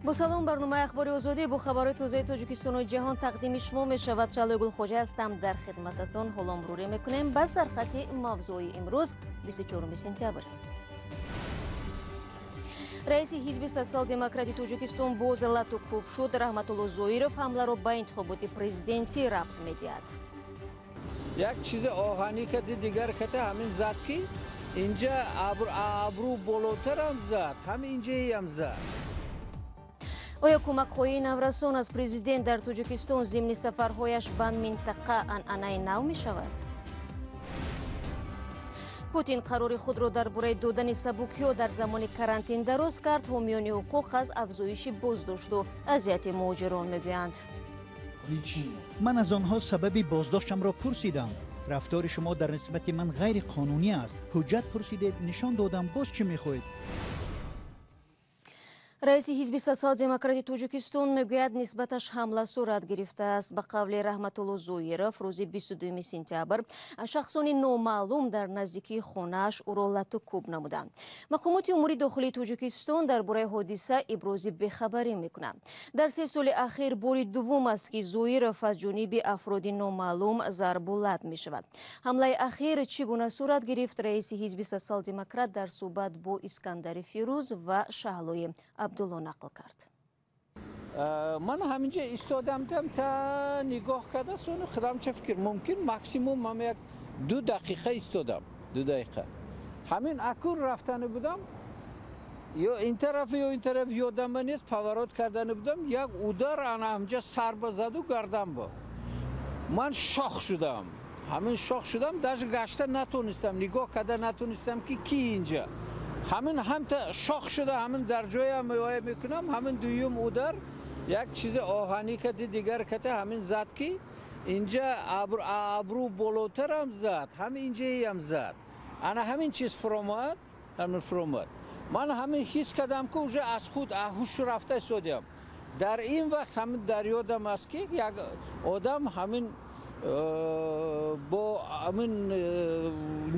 با سلام برنامه اخباری آزادی با خبر تازه تاجیکستان و جهان تقدیم شما می شود. چالگل خوجه هستم در خدمتتون. حالا مروری میکنیم به سرخط موضوع امروز 24 سентябри. раиси ҳизби социал-демократи Тоҷикистон боз латукӯб шуд. Раҳматулло Зоиров ҳамларо ба интихоботи президентӣ рабт медиҳад. як чизи оҳанӣ кади дигар ката ҳамин зад ки инҷа абрӯ болотарам зад, ҳамин инҷаам зад. оя кумакхоҳии наврасон аз президент дар Тоҷикистон зимни сафарҳояш ба минтақа анъанаи нав мешавад? Путин қарори худро дар бораи додани сабукиҳо дар замони карантин дароз кард. ҳомиёни ҳуқуқ аз афзоиши боздошту азияти муҳоҷирон мегӯянд. ман аз онҳо сабаби боздоштамро пурсидам. рафтори шумо дар нисбати ман ғайриқонунӣ аст. ҳуҷҷат пурсидед, нишон додам, боз чӣ мехоҳед? раиси ҳизби социал-демократи Тоҷикистон мегӯяд нисбаташ ҳамла сурат гирифтааст. ба қавли Раҳматулло Зоиров рӯзи 22 сентябр шахсони номаълум дар наздикии хонааш ӯро латукӯб намуданд. мақомоти умури дохилии Тоҷикистон дар бораи ҳодиса ибрози бехабарӣ мекунанд. дар 3 соли ахир бори дуввум аст ки Зоиров аз ҷониби афроди номаълум зарбу лат мешавад. ҳамлаи ахир чӣ гуна сурат гирифт? раиси ҳизби социал-демократ дар суҳбат бо Искандари Фирӯз ва Шаҳлои Абдулло нақл кард. ман ҳаминҷа истодамдам та нигоҳ карда сони худам ча фикр мумкин максимум ман як 2 дақиқа истодам. 2 дақиқа ҳамин акун рафтани будам ё ин тараф ёдама нест, паворот кардани будам, як удар ана ҳамҷа сарба заду гардан бо ман шох шудам. ҳамин шох шудам, даже гашта натонистам, нигоҳ карда натонистам ки ки инҷа. ҳамин ҳамта шох шуда, ҳамин дар ҷоям миоя мекунам. ҳамин дуюм удар як чизи оҳанӣ кади дигар ката ҳамин зад ки инҷа абрӯ болотарам зад, ҳамин инҷаам зад. ана ҳамин чиз фуромад, ҳамин фуромад. ман ҳамин ҳис кардам ки уже аз худ ҳуш рафта истодам. дар ин вақт ҳамин дар ёдам аст ки як одам ҳамин бо ҳамин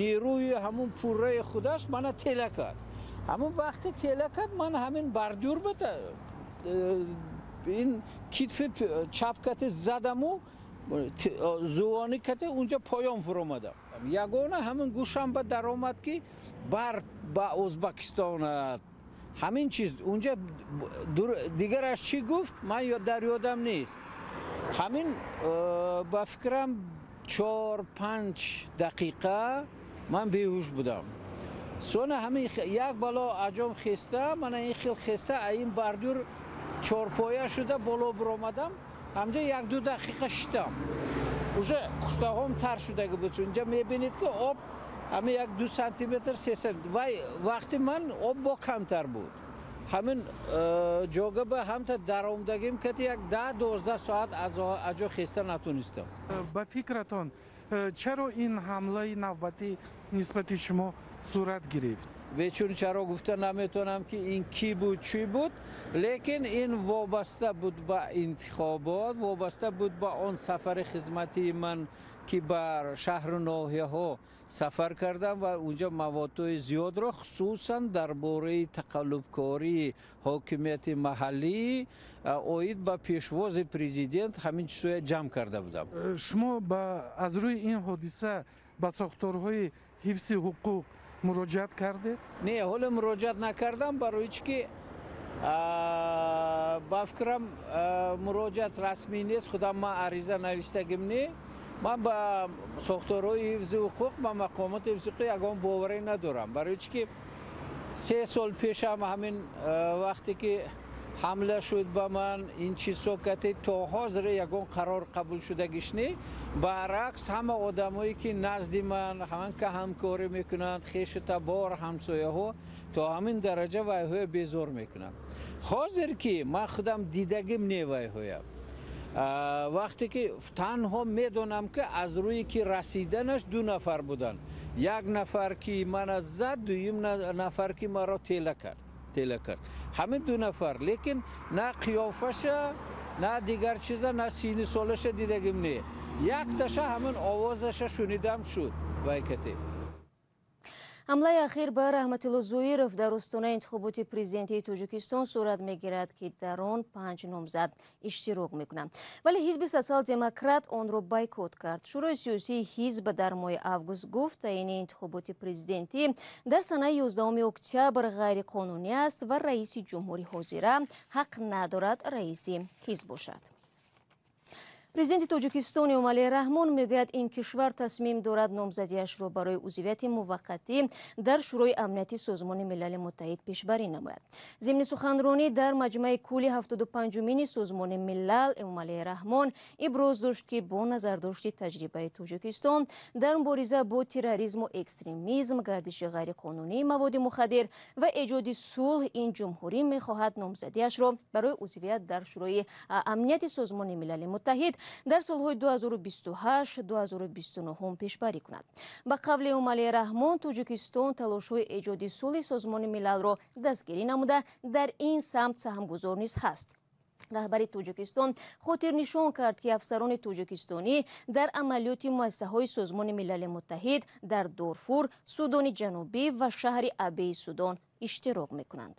нерӯи ҳамун пурраи худаш мана тела кард. ҳамин вақте тела кард, ман ҳамин бардюр бата ин китфи чап кате задаму зувони кате унҷа поён фуромадам. ягона ҳамин гӯшам ба даромад ки бар ба Ӯзбекистон ҳамин чиз унҷа дигараш чӣ гуфт ман дар ёдам нест. ҳамин ба фикрам 4-5 дақиқа ман беҳуш будам. сона ҳамин як бало аҷом хеста, мана ин хел хеста ин бардюр чорпоя шуда боло биромадам. ҳамҷа 1-2 дақиқа шитам. уже кухтаҳом тар шудага буд. инҷа мебинед ки об ҳамин 1-2 сантиметр 3 см. вай вақти ман об бо камтар буд. ҳамин ҷога ба ҳамта даромдагим кати як 10-12 соат аз аҷо хеста натонистам. ба фикратон чаро ин ҳамлаи навбатӣ нисбати шумо сурат гирифт? бечун чаро гуфта наметонам ки ин ки буд чӣ буд, лекин ин вобаста буд ба интихобот, вобаста буд ба он сафари хизматии ман ки ба шаҳру ноҳияҳо сафар кардам ва унҷа маводҳои зиёдро хусусан дар бораи тақаллубкории ҳокимияти маҳаллӣ оид ба пешвози президент ҳамин чизоя ҷамъ карда будам. шумо аз рӯи ин ҳодиса ба сохторҳои ҳифзи ҳуқуқ муроҷиат кардед? не, ҳоле муроҷиат накардам, барои чӣ ки ба фикрам муроҷиат расмӣ нест. худам ман ариза навистагим не. ман ба сохторҳои ҳифзи ҳуқуқ, ба мақомоти ҳифзи ҳуқуқ ягон боварӣ надорам. барои чӣ ки 3 сол пешам ҳамин вақте ки ҳамла шуд ба ман ин чизҳо кати то ҳозир ягон қарор қабул шудагиш не. баръакс ҳама одамое ки назди ман ҳаман ка ҳамкорӣ мекунанд, хешу табор, ҳамсояҳо то ҳамин дараҷа вайҳоя безор мекунанд. ҳозир ки ман худам дидагим не вайҳоя, вақте ки танҳо медонам ки аз рӯи ки расиданаш 2 нафар буданд. як нафар ки мана зад, дуюм нафар ки маро тела кард. ҳамин 2 нафар, лекин на қиёфаша, на дигар чиза, на сини солаша дидагим не. Як таша ҳамин овозаша шунидам шуд вайкате. ҳамлаи ахир ба Раҳматилло Зоиров дар остонаи интихоботи президентии Тоҷикистон сурат мегирад ки дар он 5 номзад иштирок мекунанд. Вале ҳизби социал-демократ онро бойкот кард. Шӯрои сиёсии ҳизб дар моҳи август гуфт таъини интихоботи президентӣ дар санаи 11 октябр ғайриқонунӣ аст ва раиси ҷумҳури ҳозира ҳақ надорад раиси ҳизб бошад. Президенти Тоҷикистон Эмомалӣ Раҳмон мегӯяд ин кишвар тасмим дорад номзадиашро барои увзяити муваққатӣ дар Шӯрои Амнияти Созмони Милали Муттаҳид пешбарӣ намояд. Зимни суханронӣ дар маҷмаи кӯли 75-умини Созмони Милал Эмомалӣ Раҳмон иброз дошт ки бо назардошти таҷрибаи Тоҷикистон дар мубориза бо терроризму экстремизм, гардиши ғайриқонунии маводи мухаддир ва эҷоди сулҳ ин ҷумҳурӣ мехоҳад номзадиашро барои узвият дар Шӯрои Амнияти Созмони Милали Муттаҳид дар солҳои 2028-2029 пешбарӣ кунад. Ба қавли Эмомалӣ Раҳмон, Тоҷикистон талошҳои эҷоди сулҳи Созмони Милалро дастгирӣ намуда дар ин самт саҳмгузор низ ҳаст. раҳбари Тоҷикистон хотир нишон кард ки афсарони тоҷикистонӣ дар амалиёти муассисаҳои Созмони Милали Муттаҳид дар Дорфур, Судони Ҷанубӣ ва шаҳри Абеи Судон иштирок мекунанд.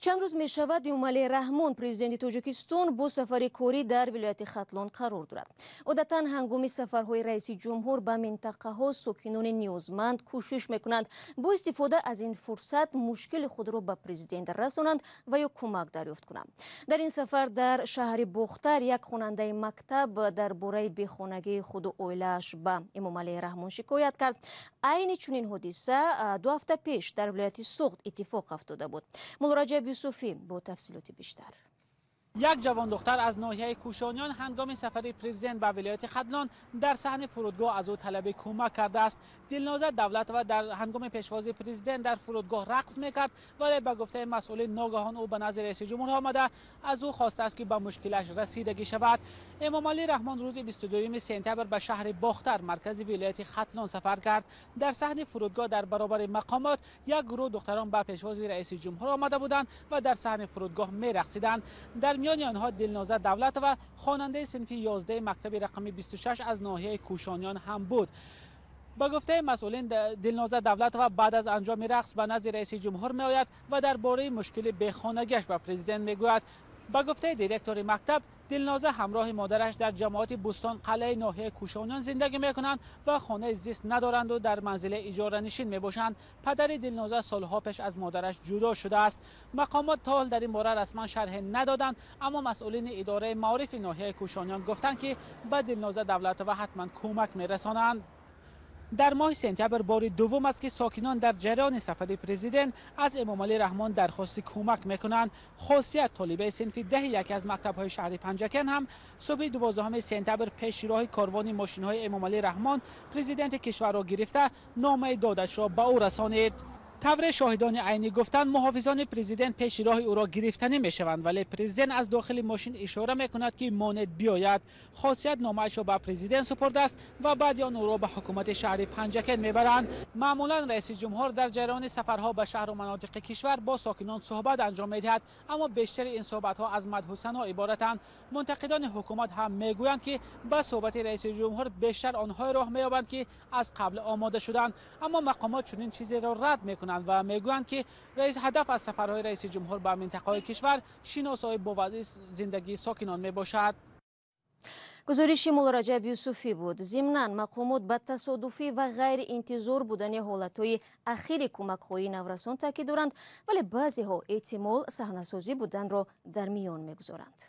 Чанд рӯз мешавад Эмомалӣ Раҳмон президенти Тоҷикистон бо сафари корӣ дар вилояти Хатлон қарор дорад. Одатан ҳангоми сафарҳои раиси ҷумҳур ба минтақаҳо сокинони ниёзманд кӯшиш мекунанд бо истифода аз ин фурсат мушкили худро ба президент расонанд ва ё кумак дарёфт кунанд. Дар ин сафар дар шаҳри Бохтар як хонандаи мактаб дар бораи бехонагии худу оилааш ба Эмомалӣ Раҳмон шикоят кард. Айни чунин ҳодиса 2 ҳафта пеш дар вилояти Суғд иттифоқ афтода буд. Мулораҷаб Юсуфӣ бо тафсилоти бештар. یک جوان دختر از ناحیه کوشانیان هنگام سفر پرزیدنت به ولایت خدلان در صحن فرودگاه از او طلب کمک کرده است. دلنازه دولت و در هنگام پیشوازی پرزیدنت در فرودگاه رقص میکرد، ولی به گفته مسئولین ناگهان او به نظر رئیس جمهور آمده از او خواسته است که به مشکلش رسیدگی شود. امامعلی رحمان روز 22 سپتامبر به شهر باختر مرکز ولایت خدلان سفر کرد. در صحن فرودگاه در برابر مقامات یک گروه دختران به پیشوازی رئیس جمهور آمده بودند و در صحن فرودگاه می‌رقصیدند. در میان آنها دلنازه دولت و خواننده صنف 11 مکتب رقم 26 از ناحیه کوشانیان هم بود. با گفته مسئولین دلنازه دولت و بعد از انجام رقص به نزد رئیس جمهور می آید و درباره مشکل بیخانگیش به پرزیدنت می گوید. با گفته دیرکتور مکتب، دلنازه همراه مادرش در جماعت بوستان قلعه ناحیه کوشانیان زندگی میکنند و خانه زیست ندارند و در منزل اجاره نشین میباشند. پدر دلنازه سالها پیش از مادرش جدا شده است. مقامات تا حال در این باره رسما شرح ندادند، اما مسئولین اداره معارف ناحیه کوشانیان گفتند که به دلنازه دولت و حتما کمک میرسانند. در ماه سپتامبر بار دوم است که ساکنان در جریان سفر پرزیدنت از امامعلی رحمان درخواست کمک میکنند. خاصیت طالبه صنف 10 یکی از مکتب‌های شهر پنجکن هم صبح 12 سپتامبر پیش راه کاروان ماشین‌های امامعلی رحمان پرزیدنت کشور را گرفته نامه دادش را به او رسانید. طور شاهدان عینی گفتند محافظان پرزیدنت پیش راه او را گرفتنی میشوند، ولی پرزیدنت از داخل ماشین اشاره میکند که ماند بیاید. خاصیت نامه‌اش را به پرزیدنت سپرده است و بعد آن او را به حکومت شهر پنجکن میبرند. معمولا رئیس جمهور در جریان سفرها به شهر و مناطق کشور با ساکنان صحبت انجام میدهد، اما بیشتر این صحبت‌ها از مدح و ثنا عبارتند. منتقدان حکومت هم میگویند که به صحبت رئیس جمهور بیشتر آنها راه مییابند که از قبل آماده شدند، اما مقامات چنین چیزی را رد میکنند و میگویند که هدف از سفرهای رئیس جمهور به منطقه‌های کشور شناسایی با وضع زندگی ساکنان میباشد. گزارشی مولراجب یوسفی بود. ضمناً مقامات به تصادفی و غیر انتظار بودن حالتهای اخیر کمک‌های نورسان تاکید دارند، ولی بعضی‌ها احتمال صحنه‌سازی بودن را در میان میگذارند.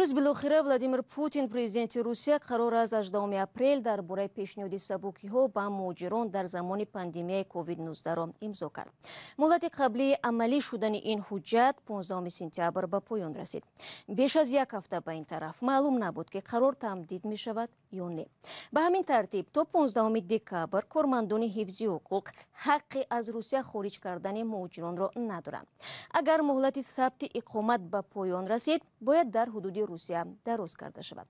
имрӯз билохира Владимир Путин президенти Русия қарор аз 18 апрел дар бораи пешниҳоди сабукиҳо ба муҳоҷирон дар замони пандемияи COVID-19 имзо кард. муҳлати қаблии амалӣ шудани ин ҳуҷҷат 15 сентябр ба поён расид. беш аз як ҳафта ба ин тараф маълум набуд ки қарор тамдид мешавад ё не. ба ҳамин тартиб то 15 декабр кормандони ҳифзи ҳуқуқ ҳаққи аз Русия хориҷ кардани муҳоҷиронро надоранд. агар муҳлати сабти иқомат ба поён расид, бояд дар ҳудуди Русия дароз карда шавад.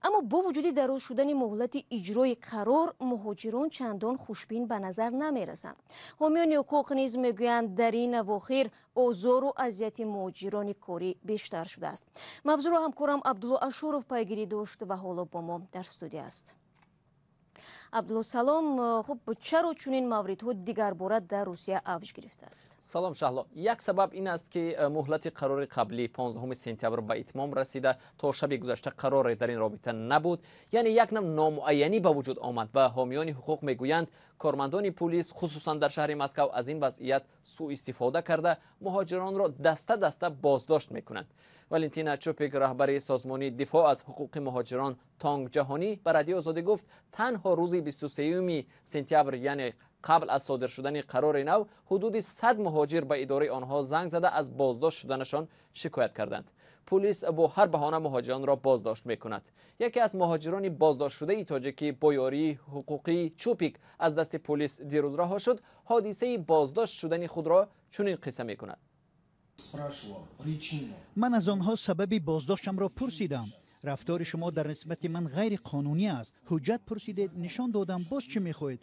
аммо бо вуҷуди дароз шудани муҳлати иҷрои қарор, муҳоҷирон чандон хушбин ба назар намерасанд. ҳомиёни ҳуқуқ низ мегӯянд дар ин авохир озору азияти муҳоҷирони корӣ бештар шудааст. мавзӯъро ҳамкорам Абдулло Ашуров пайгирӣ дошт ва ҳоло бо мо дар студия аст. Абдулло, салом. Хуб, чаро чунин мавридҳо дигарбора дар Русия авҷ гирифтааст? салом Шаҳло. Як сабаб ин аст ки муҳлати қарори қаблӣ 15 сентябр ба итмом расида, то шаби гузашта қароре дар ин робита набуд, яъне як нав номуайянӣ ба вуҷуд омад ва ҳомиёни ҳуқуқ мегӯянд кормандони пулис хусусан дар шаҳри Москав аз ин вазъият сӯистифода карда муҳоҷиронро даста даста боздошт мекунанд. Валентина Чупик, раҳбари созмони дифоъ аз ҳуқуқи муҳоҷирон Тонг ҷаҳонӣ, ба Радиои Озодӣ гуфт, танҳо рӯзи 23 сентябр, яъне қабл аз содир шудани қарори нав, ҳудуди 100 муҳоҷир ба идораи онҳо занг зада аз боздошт шуданашон шикоят карданд. пулис бо ҳар баҳона муҳоҷиронро боздошт мекунад. яке аз муҳоҷирони боздоштшудаи тоҷикӣ бо ёрии ҳуқуқии Чупик аз дасти пулис дирӯз раҳо шуд. ҳодисаи боздошт шудани худро чунин қисса мекунад. ман аз онҳо сабаби боздоштамро пурсидам. рафтори шумо дар нисбати ман ғайриқонунӣ аст. ҳуҷҷат пурсидед, нишон додам, боз чӣ мехоҳед?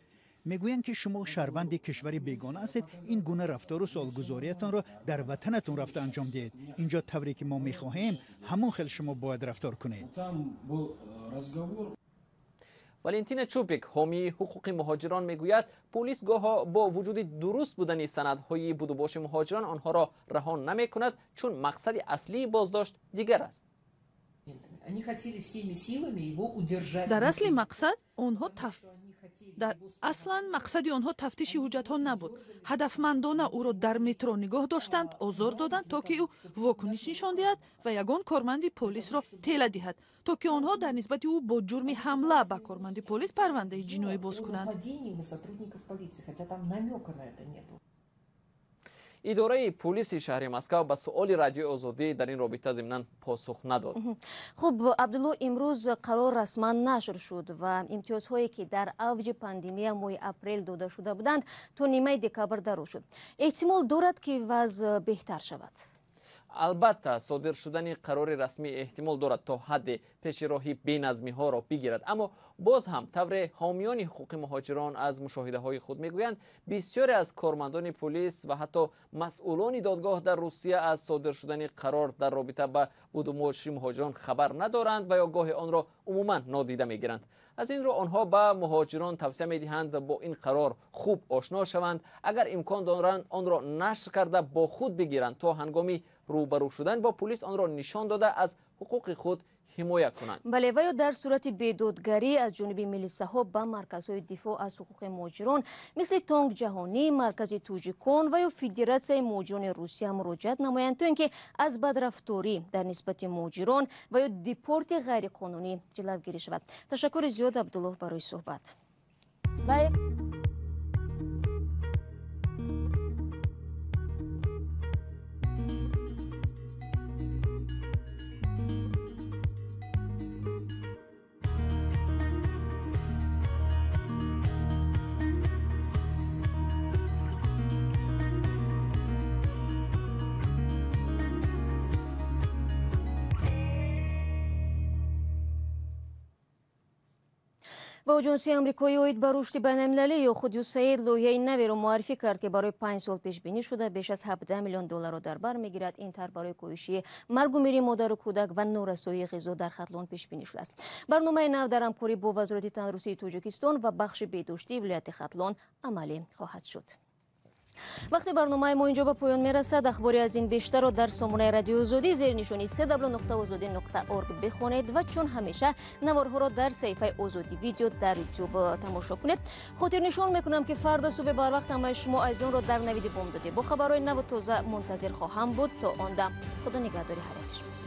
мегӯянд ки шумо шаҳрванди кишвари бегона ҳастед, ин гуна рафтору солгузориятонро дар ватанатон рафта анҷом диҳед. инҷо тавре ки мо мехоҳем, ҳамон хел шумо бояд рафтор кунед. Валентина Чупик, ҳомии ҳуқуқи муҳоҷирон, мегӯяд, пулис гоҳо бо вуҷуди дуруст будани санадҳои будубоши муҳоҷирон онҳоро раҳо намекунад, чун мақсади аслии боздошт дигар аст. дар асли мақсад аслан мақсади онҳо тафтиши ҳуҷҷатҳо набуд. ҳадафмандона ӯро дар метро нигоҳ доштанд, озор доданд, то ки ӯ вокуниш нишон диҳад ва ягон корманди полисро тела диҳад, то ки онҳо дар нисбати ӯ бо ҷурми ҳамла ба корманди полис парвандаи ҷиноӣ боз кунанд. идораи пулиси шаҳри Москав ба суоли Радиои Озодӣ дар ин робита зимнан посух надод. хуб, Абдулло, имрӯз қарор расман нашр шуд ва имтиёзҳое ки дар авҷи пандемия моҳи апрел дода шуда буданд, то нимаи декабр дароз шуд. эҳтимол дорад ки вазъ беҳтар шавад? албатта, содир шудани қарори расмӣ эҳтимол дорад то ҳадде пеши роҳи беназмиҳоро бигирад, аммо боз ҳам тавре ҳомиёни ҳуқуқи муҳоҷирон аз мушоҳидаҳои худ мегӯянд, бисёре аз кормандони пулис ва ҳатто масъулони додгоҳ дар Русия аз содир шудани қарор дар робита ба будубоши муҳоҷирон хабар надоранд ва ё гоҳе онро умуман нодида мегиранд. аз ин рӯ онҳо ба муҳоҷирон тавсия медиҳанд бо ин қарор хуб ошно шаванд, агар имкон доранд онро нашр карда бо худ бигиранд, то ҳангоми рӯбарӯ шудан бо пулис онро нишон дода аз ҳуқуқи худ ҳимоя кунанд. бале, ва ё дар сурати бедодгарӣ аз ҷониби милисаҳо ба марказҳои дифоъ аз ҳуқуқи муҳоҷирон мисли Тонг ҷаҳонӣ, маркази Тоҷикон ва ё Федератсияи муҳоҷирони Русия муроҷиат намоянд, то ин ки аз бадрафторӣ дар нисбати муҳоҷирон ва ё депорти ғайриқонунӣ ҷилавгирӣ шавад. ташаккури зиёд, Абдулло, барои суҳбат. ва аҷонсияи амрикоӣ оид ба рушди байналмилалӣ ё худ ЮСАИД лоиҳаи наверо муаррифӣ кард ки барои 5 сол пешбинӣ шуда беш аз 17 миллион долларро дар бар мегирад. ин тар барои коҳиши маргу мирии модару кӯдак ва норасоии ғизо дар хатлон пешбинӣ шудааст. барномаи нав дар ҳамкорӣ бо Вазорати танрӯсии Тоҷикистон ва бахши беҳдоштии вилояти Хатлон амалӣ хоҳад шуд. вақти барномаи мо инҷо ба поён мерасад. ахбори аз ин бештарро дар сомонаи Радиои Озодӣ зери нишони www.ozodi.org бихонед ва чун ҳамеша наворҳоро дар саҳифаи Озодӣ видео дар YouTube тамошо кунед. хотирнишон мекунам ки фарда субҳ барвақт ҳамаи шумо азизонро дар навиди бомдодӣ бо хабарҳои наву тоза мунтазир хоҳам буд. то он дам худо нигаҳдори ҳар як шумо.